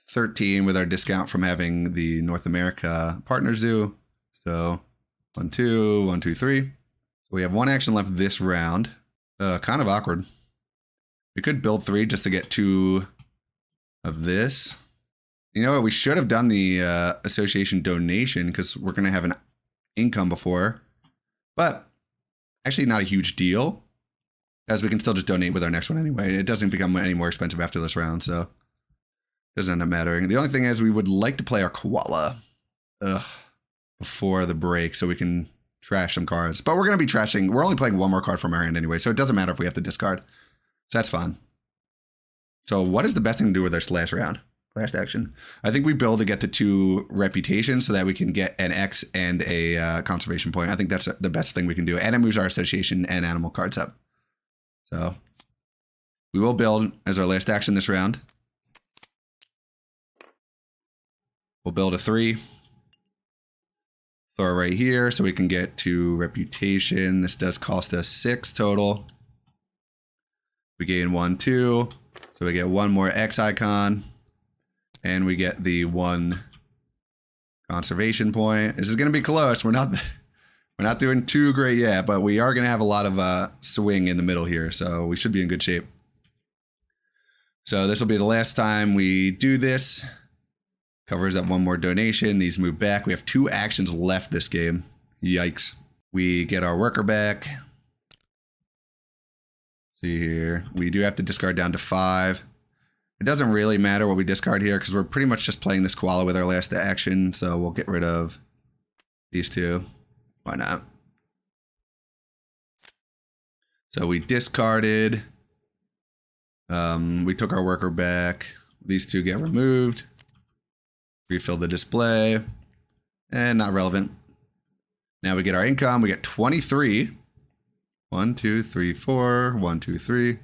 13 with our discount from having the North America Partner Zoo. So 1, 2, 1, 2, 3. So we have 1 action left this round. Kind of awkward. We could build 3 just to get 2 of this. You know what? We should have done the association donation because we're going to have an income before. But actually not a huge deal, as we can still just donate with our next one anyway. It doesn't become any more expensive after this round, so it doesn't end up mattering. The only thing is we would like to play our Koala before the break so we can trash some cards. But we're going to be trashing. We're only playing 1 more card from our hand anyway, so it doesn't matter if we have to discard. So that's fine. So what is the best thing to do with our last round? Last action. I think we build to get to 2 reputation so that we can get an X and a conservation point. I think that's the best thing we can do. And it moves our association and animal cards up. So we will build as our last action this round. We'll build a 3. Throw it right here so we can get to reputation. This does cost us 6 total. We gain 1, 2. So we get 1 more X icon. And we get the 1 conservation point. This is going to be close. We're not doing too great yet, but we are going to have a lot of swing in the middle here, so we should be in good shape. So this will be the last time we do this. Covers up 1 more donation. These move back. We have 2 actions left this game. Yikes. We get our worker back. See here. We do have to discard down to 5. It doesn't really matter what we discard here because we're pretty much just playing this Koala with our last action. So we'll get rid of these 2. Why not? So we discarded. We took our worker back. These 2 get removed. Refill the display. And not relevant. Now we get our income. We get 23. 1, 2, 3, 4. 1, 2, 3.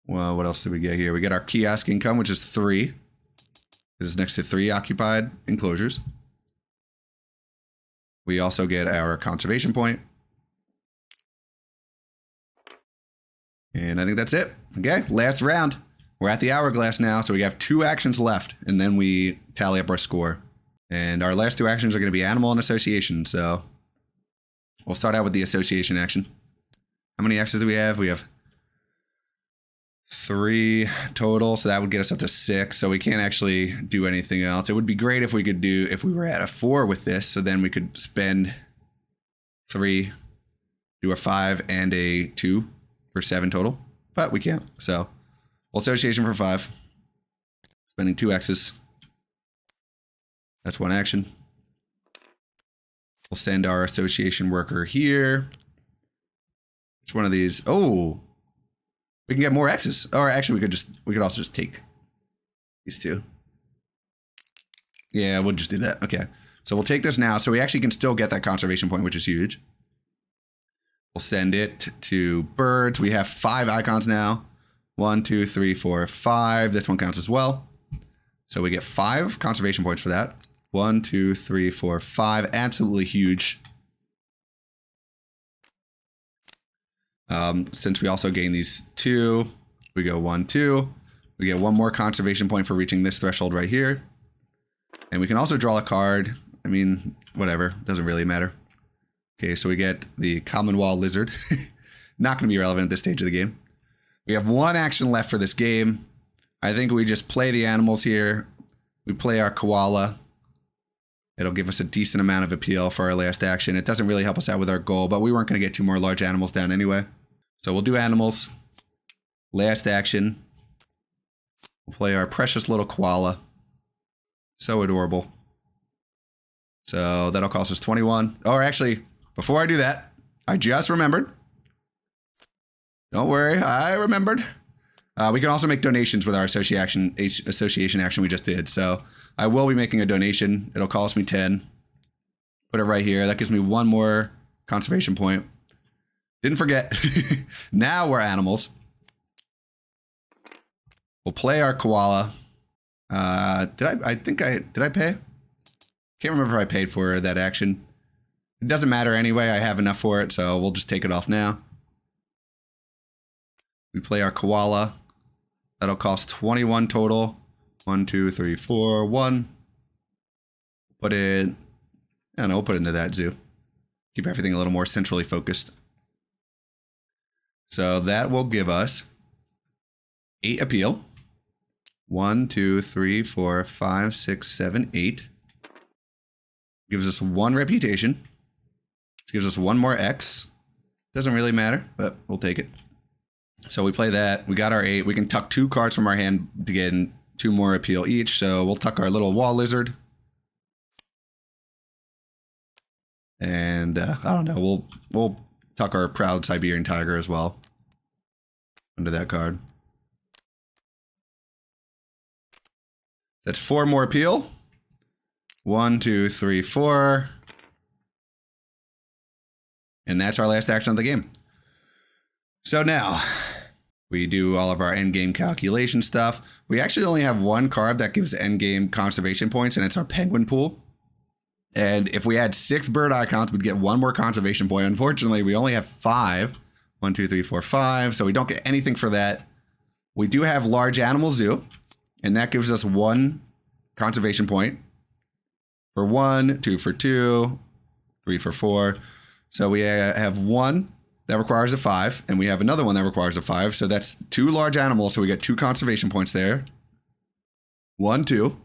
Well, what else did we get here? We get our kiosk income, which is 3. This is next to 3 occupied enclosures. We also get our conservation point. And I think that's it. Okay, last round. We're at the hourglass now, so we have 2 actions left, and then we tally up our score. And our last 2 actions are going to be animal and association, so we'll start out with the association action. How many X's do we have? We have 3 total, so that would get us up to 6. So we can't actually do anything else. It would be great if we were at a 4 with this, so then we could spend 3, do a 5 and a 2 for 7 total, but we can't. So we'll association for 5, spending 2 X's. That's 1 action. We'll send our association worker here. Which one of these? Oh, we can get more X's. Or actually, we could also just take these 2. Yeah, we'll just do that. Okay. So we'll take this now. So we actually can still get that conservation point, which is huge. We'll send it to birds. We have 5 icons now. 1, 2, 3, 4, 5. This one counts as well. So we get 5 conservation points for that. 1, 2, 3, 4, 5. Absolutely huge. Since we also gain these 2, we go 1, 2. We get 1 more conservation point for reaching this threshold right here. And we can also draw a card. I mean, whatever. Doesn't really matter. Okay, so we get the common wall lizard. Not going to be relevant at this stage of the game. We have 1 action left for this game. I think we just play the animals here. We play our koala. It'll give us a decent amount of appeal for our last action. It doesn't really help us out with our goal, but we weren't going to get 2 more large animals down anyway. So we'll do animals. Last action. We'll play our precious little koala. So adorable. So that'll cost us 21. Or actually, before I do that, I just remembered. Don't worry, I remembered. We can also make donations with our association action we just did. So I will be making a donation. It'll cost me 10. Put it right here. That gives me 1 more conservation point. Didn't forget. Now we're animals. We'll play our koala. Did I pay? Can't remember if I paid for that action. It doesn't matter anyway. I have enough for it, so we'll just take it off now. We play our koala. That'll cost 21 total. 1, 2, 3, 4, 1. Put it, I don't know, we'll put it into that zoo. Keep everything a little more centrally focused. So that will give us 8 appeal. 1, 2, 3, 4, 5, 6, 7, 8. Gives us 1 reputation. Gives us 1 more X. Doesn't really matter, but we'll take it. So we play that. We got our 8. We can tuck 2 cards from our hand to get 2 more appeal each. So we'll tuck our little wall lizard. And I don't know. We'll tuck our proud Siberian tiger as well under that card. That's 4 more appeal. 1, 2, 3, 4. And that's our last action of the game. So now we do all of our endgame calculation stuff. We actually only have 1 card that gives endgame conservation points, and it's our penguin pool. And if we had 6 bird icons, we'd get 1 more conservation point. Unfortunately, we only have 5. 1, 2, 3, 4, 5. So we don't get anything for that. We do have large animal zoo, and that gives us 1 conservation point for 1, 2 for 2, 3 for 4. So we have 1 that requires a 5, and we have another one that requires a 5. So that's 2 large animals. So we get 2 conservation points there. 1, 2.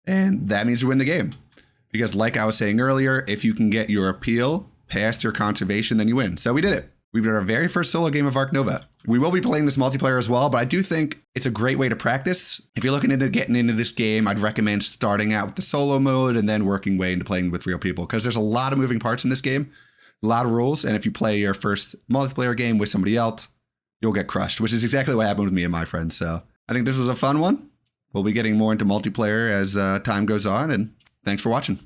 And that means we win the game. Because like I was saying earlier, if you can get your appeal past your conservation, then you win. So we did it. We did our very first solo game of Ark Nova. We will be playing this multiplayer as well, but I do think it's a great way to practice. If you're looking into getting into this game, I'd recommend starting out with the solo mode and then working way into playing with real people, because there's a lot of moving parts in this game, a lot of rules, and if you play your first multiplayer game with somebody else, you'll get crushed, which is exactly what happened with me and my friends. So I think this was a fun one. We'll be getting more into multiplayer as time goes on, and thanks for watching.